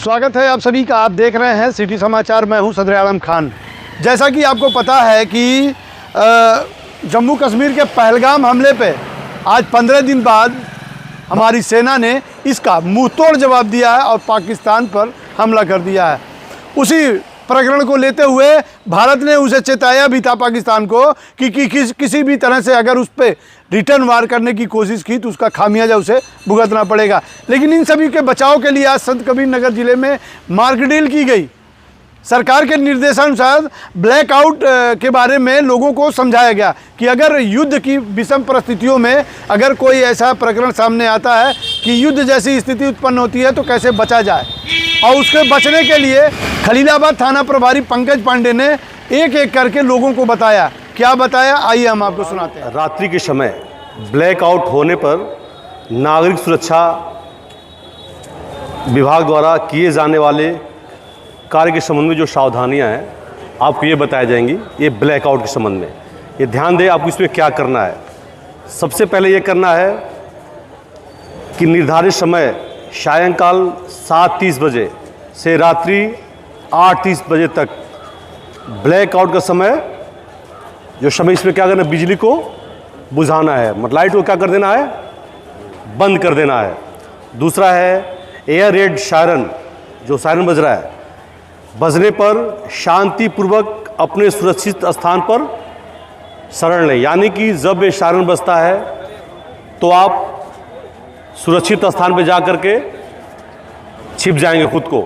स्वागत है आप सभी का। आप देख रहे हैं सिटी समाचार। मैं हूं सदर आलम खान। जैसा कि आपको पता है कि जम्मू कश्मीर के पहलगाम हमले पे आज 15 दिन बाद हमारी सेना ने इसका मुंहतोड़ जवाब दिया है और पाकिस्तान पर हमला कर दिया है। उसी प्रकरण को लेते हुए भारत ने उसे चेताया भी था पाकिस्तान को कि किसी भी तरह से अगर उस पर रिटर्न वार करने की कोशिश की तो उसका खामियाजा उसे भुगतना पड़ेगा। लेकिन इन सभी के बचाव के लिए आज संत कबीर नगर जिले में मार्कडील की गई। सरकार के निर्देशानुसार ब्लैकआउट के बारे में लोगों को समझाया गया कि अगर युद्ध की विषम परिस्थितियों में अगर कोई ऐसा प्रकरण सामने आता है कि युद्ध जैसी स्थिति उत्पन्न होती है तो कैसे बचा जाए, और उसके बचने के लिए खलीलाबाद थाना प्रभारी पंकज पांडे ने एक एक करके लोगों को बताया। क्या बताया, आइए हम आपको सुनाते हैं। रात्रि के समय ब्लैकआउट होने पर नागरिक सुरक्षा विभाग द्वारा किए जाने वाले कार्य के संबंध में जो सावधानियां हैं आपको ये बताई जाएंगी। ये ब्लैकआउट के संबंध में ये ध्यान दें, आपको इसमें क्या करना है। सबसे पहले ये करना है कि निर्धारित समय सायंकाल 7:30 बजे से रात्रि 8:30 बजे तक ब्लैकआउट का समय, जो समय इसमें क्या करना है, बिजली को बुझाना है, मतलब लाइट को क्या कर देना है, बंद कर देना है। दूसरा है एयर रेड सायरन, जो सायरन बज रहा है, बजने पर शांतिपूर्वक अपने सुरक्षित स्थान पर शरण लें। यानी कि जब ये सायरन बजता है तो आप सुरक्षित स्थान पर जा कर के छिप जाएंगे खुद को,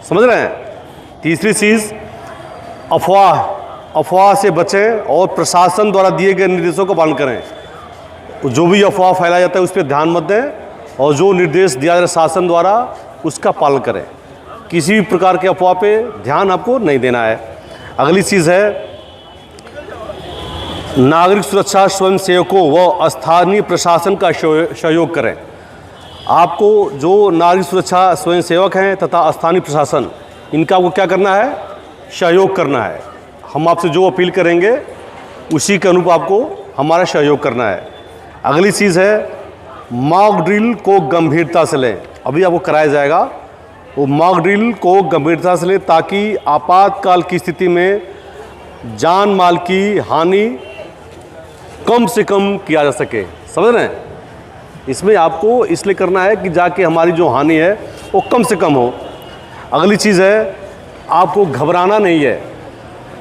समझ रहे हैं। तीसरी चीज़, अफवाह से बचें और प्रशासन द्वारा दिए गए निर्देशों का पालन करें। जो भी अफवाह फैलाया जाता है उस पर ध्यान मत दें और जो निर्देश दिया जा रहा है शासन द्वारा उसका पालन करें। किसी भी प्रकार के अफवाह पे ध्यान आपको नहीं देना है। अगली चीज़ है, नागरिक सुरक्षा स्वयंसेवकों व स्थानीय प्रशासन का सहयोग करें। आपको जो नागरिक सुरक्षा स्वयंसेवक हैं तथा स्थानीय प्रशासन, इनका आपको क्या करना है, सहयोग करना है। हम आपसे जो अपील करेंगे उसी के अनुरूप आपको हमारा सहयोग करना है। अगली चीज़ है, मॉक ड्रिल को गंभीरता से लें। अभी आपको कराया जाएगा, वो मॉक ड्रिल को गंभीरता से लें ताकि आपातकाल की स्थिति में जान माल की हानि कम से कम किया जा सके, समझ रहे हैं। इसमें आपको इसलिए करना है कि जाके हमारी जो हानि है वो कम से कम हो। अगली चीज़ है, आपको घबराना नहीं है।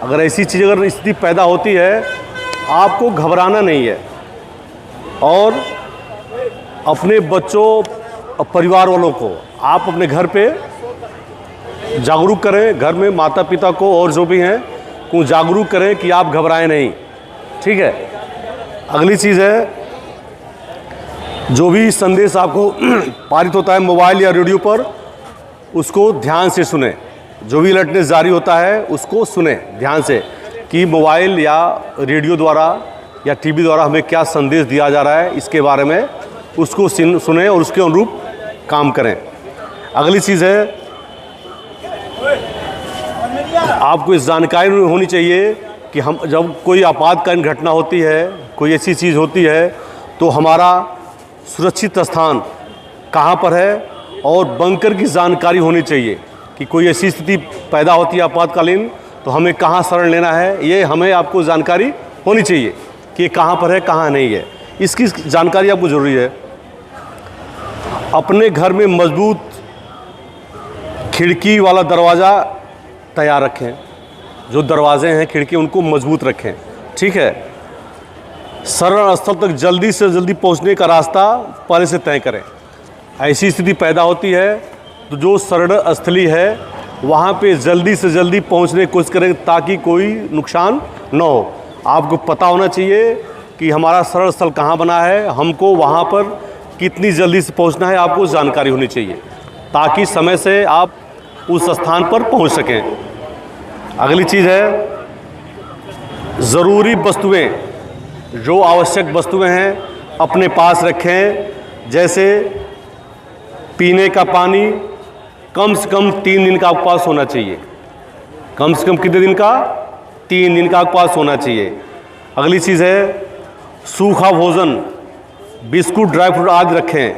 अगर ऐसी चीज़ अगर स्थिति पैदा होती है आपको घबराना नहीं है, और अपने बच्चों और परिवार वालों को आप अपने घर पे जागरूक करें। घर में माता पिता को और जो भी हैं को जागरूक करें कि आप घबराएं नहीं, ठीक है। अगली चीज़ है, जो भी संदेश आपको पारित होता है मोबाइल या रेडियो पर, उसको ध्यान से सुने। जो भी अलर्टनेस जारी होता है उसको सुने ध्यान से कि मोबाइल या रेडियो द्वारा या टीवी द्वारा हमें क्या संदेश दिया जा रहा है, इसके बारे में उसको सुने और उसके अनुरूप काम करें। अगली चीज़ है, आपको इस जानकारी होनी चाहिए कि हम जब कोई आपातकालीन घटना होती है, कोई ऐसी चीज़ होती है, तो हमारा सुरक्षित स्थान कहाँ पर है और बंकर की जानकारी होनी चाहिए कि कोई ऐसी स्थिति पैदा होती है आपातकालीन तो हमें कहाँ शरण लेना है। ये हमें आपको जानकारी होनी चाहिए कि कहाँ पर है, कहाँ नहीं है। इसकी जानकारी आपको ज़रूरी है। अपने घर में मजबूत खिड़की वाला दरवाज़ा तैयार रखें। जो दरवाजे हैं, खिड़की, उनको मजबूत रखें, ठीक है। शरण स्थल तक जल्दी से जल्दी पहुंचने का रास्ता पहले से तय करें। ऐसी स्थिति पैदा होती है तो जो शरण स्थली है वहाँ पे जल्दी से जल्दी पहुंचने की कोशिश करें ताकि कोई नुकसान न हो। आपको पता होना चाहिए कि हमारा शरण स्थल कहाँ बना है, हमको वहाँ पर कितनी जल्दी से पहुंचना है, आपको जानकारी होनी चाहिए ताकि समय से आप उस स्थान पर पहुंच सकें। अगली चीज़ है, ज़रूरी वस्तुएं, जो आवश्यक वस्तुएं हैं अपने पास रखें। जैसे पीने का पानी कम से कम 3 दिन का आपके पास होना चाहिए। कम से कम कितने दिन का, 3 दिन का आपके पास होना चाहिए। अगली चीज़ है, सूखा भोजन, बिस्कुट, ड्राई फ्रूट आदि रखें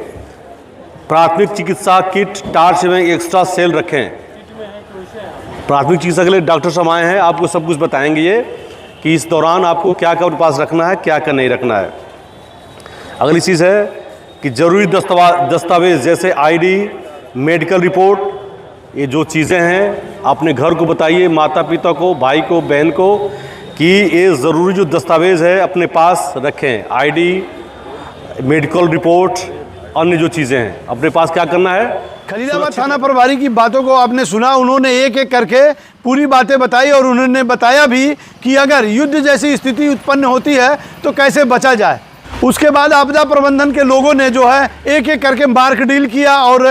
प्राथमिक चिकित्सा किट, टार्च एवं एक्स्ट्रा सेल रखें। प्राथमिक चिकित्सा के लिए डॉक्टर साहब आए हैं, आपको सब कुछ बताएंगे ये कि इस दौरान आपको क्या क्या अपने पास रखना है, क्या क्या नहीं रखना है। अगली चीज़ है कि ज़रूरी दस्तावेज़ जैसे आईडी, मेडिकल रिपोर्ट, ये जो चीज़ें हैं अपने घर को बताइए, माता पिता को, भाई को, बहन को, कि ये ज़रूरी जो दस्तावेज़ है अपने पास रखें। आईडी, मेडिकल रिपोर्ट, अन्य जो चीज़ें हैं अपने पास क्या करना है। खलीलाबाद थाना प्रभारी की बातों को आपने सुना, उन्होंने एक एक करके पूरी बातें बताई और उन्होंने बताया भी कि अगर युद्ध जैसी स्थिति उत्पन्न होती है तो कैसे बचा जाए। उसके बाद आपदा प्रबंधन के लोगों ने जो है एक एक करके मार्क डील किया और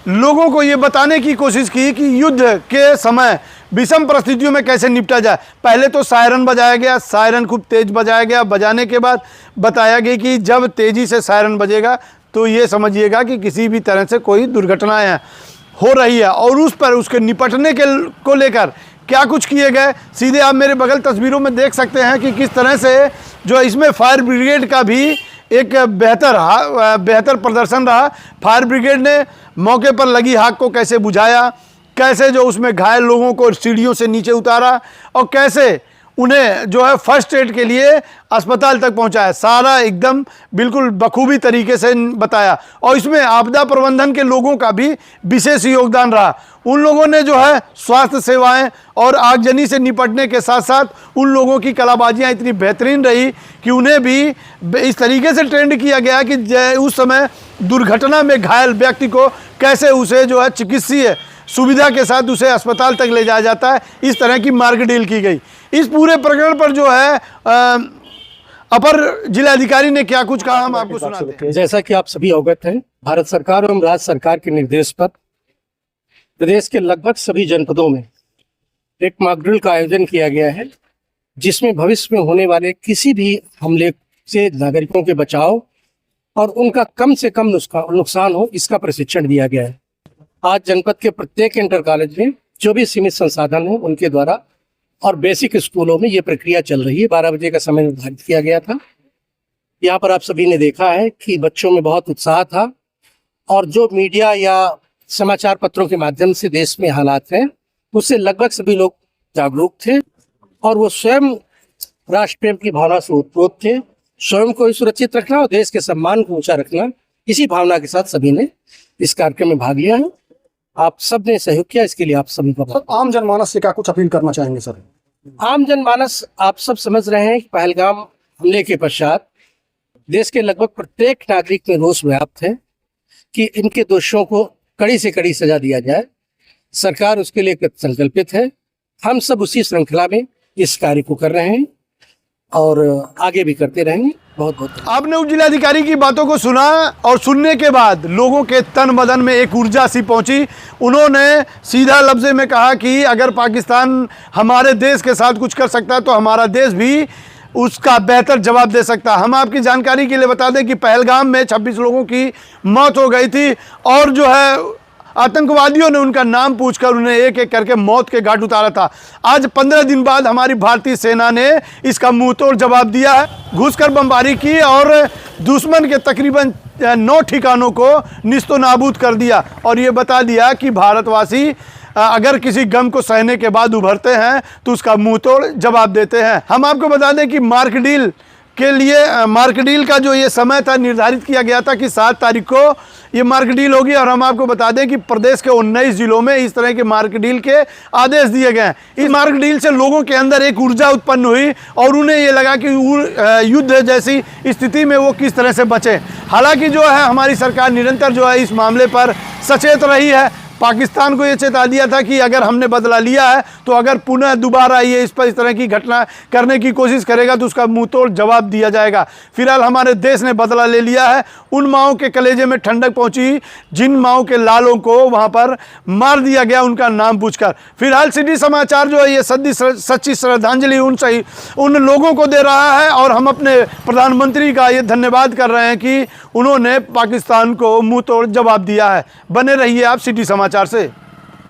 लोगों को ये बताने की कोशिश की कि युद्ध के समय विषम परिस्थितियों में कैसे निपटा जाए। पहले तो सायरन बजाया गया, सायरन खूब तेज बजाया गया। बजाने के बाद बताया गया कि जब तेज़ी से सायरन बजेगा तो ये समझिएगा कि किसी भी तरह से कोई दुर्घटनाएं हो रही है, और उस पर उसके निपटने के को लेकर क्या कुछ किए गए सीधे आप मेरे बगल तस्वीरों में देख सकते हैं कि किस तरह से जो इसमें फायर ब्रिगेड का भी एक बेहतर प्रदर्शन रहा। फायर ब्रिगेड ने मौके पर लगी आग को कैसे बुझाया, कैसे जो उसमें घायल लोगों को सीढ़ियों से नीचे उतारा और कैसे उन्हें जो है फर्स्ट एड के लिए अस्पताल तक पहुंचाया, सारा एकदम बिल्कुल बखूबी तरीके से बताया। और इसमें आपदा प्रबंधन के लोगों का भी विशेष योगदान रहा। उन लोगों ने जो है स्वास्थ्य सेवाएं और आगजनी से निपटने के साथ साथ उन लोगों की कलाबाजियां इतनी बेहतरीन रही कि उन्हें भी इस तरीके से ट्रेंड किया गया कि उस समय दुर्घटना में घायल व्यक्ति को कैसे उसे जो है चिकित्सीय सुविधा के साथ उसे अस्पताल तक ले जाया जाता है। इस तरह की मार्ग डील की गई। इस पूरे प्रकरण पर जो है अपर जिलाधिकारी ने क्या कुछ कहा हम आपको सुनाते हैं। जैसा कि आप सभी अवगत हैं, भारत सरकार एवं राज्य सरकार के निर्देश पर प्रदेश के लगभग सभी जनपदों में एक मॉक ड्रिल का आयोजन किया गया है, जिसमें भविष्य में होने वाले किसी भी हमले से नागरिकों के बचाव और उनका कम से कम नुकसान हो, इसका प्रशिक्षण दिया गया है। आज जनपद के प्रत्येक इंटर कॉलेज में जो भी सीमित संसाधन है उनके द्वारा और बेसिक स्कूलों में ये प्रक्रिया चल रही है। 12 बजे का समय निर्धारित किया गया था। यहाँ पर आप सभी ने देखा है कि बच्चों में बहुत उत्साह था, और जो मीडिया या समाचार पत्रों के माध्यम से देश में हालात हैं उससे लगभग सभी लोग जागरूक थे, और वो स्वयं राष्ट्र प्रेम की भावना से ओतप्रोत थे। स्वयं को सुरक्षित रखना और देश के सम्मान को ऊंचा रखना, इसी भावना के साथ सभी ने इस कार्यक्रम में भाग लिया है। आप सब ने सहयोग किया, इसके लिए आप सभी को। आम जनमानस से क्या कुछ अपील करना चाहेंगे सर? आम जनमानस, आप सब समझ रहे हैं कि पहलगाम हमले के पश्चात देश के लगभग प्रत्येक नागरिक में रोष व्याप्त है कि इनके दोषियों को कड़ी से कड़ी सजा दिया जाए। सरकार उसके लिए संकल्पित है। हम सब उसी श्रृंखला में इस कार्य को कर रहे हैं और आगे भी करते रहेंगे। बहुत बहुत आपने उप जिलाधिकारी की बातों को सुना और सुनने के बाद लोगों के तन बदन में एक ऊर्जा सी पहुंची। उन्होंने सीधा लफ्ज़ में कहा कि अगर पाकिस्तान हमारे देश के साथ कुछ कर सकता है तो हमारा देश भी उसका बेहतर जवाब दे सकता है। हम आपकी जानकारी के लिए बता दें कि पहलगाम में 26 लोगों की मौत हो गई थी, और जो है आतंकवादियों ने उनका नाम पूछकर उन्हें एक एक करके मौत के घाट उतारा था। आज 15 दिन बाद हमारी भारतीय सेना ने इसका मुंहतोड़ जवाब दिया है। घुसकर बमबारी की और दुश्मन के तकरीबन 9 ठिकानों को निस्तो नाबूद कर दिया, और ये बता दिया कि भारतवासी अगर किसी गम को सहने के बाद उभरते हैं तो उसका मुंहतोड़ जवाब देते हैं। हम आपको बता दें कि मार्क डील के लिए मार्क डील का जो ये समय था निर्धारित किया गया था कि 7 तारीख को ये मार्क डील होगी, और हम आपको बता दें कि प्रदेश के 19 जिलों में इस तरह के मार्क डील के आदेश दिए गए हैं। इस मार्क डील से लोगों के अंदर एक ऊर्जा उत्पन्न हुई और उन्हें ये लगा कि युद्ध जैसी स्थिति में वो किस तरह से बचे। हालांकि जो है हमारी सरकार निरंतर जो है इस मामले पर सचेत रही है। पाकिस्तान को ये चेता दिया था कि अगर हमने बदला लिया है तो अगर पुनः दोबारा ये इस तरह की घटना करने की कोशिश करेगा तो उसका मुंहतोड़ जवाब दिया जाएगा। फिलहाल हमारे देश ने बदला ले लिया है। उन माओं के कलेजे में ठंडक पहुंची जिन माओं के लालों को वहां पर मार दिया गया उनका नाम पूछकर। फिलहाल सिटी समाचार जो है ये सच्ची श्रद्धांजलि उन लोगों को दे रहा है, और हम अपने प्रधानमंत्री का ये धन्यवाद कर रहे हैं कि उन्होंने पाकिस्तान को मुंहतोड़ जवाब दिया है। बने रहिए आप सिटी समाचार से।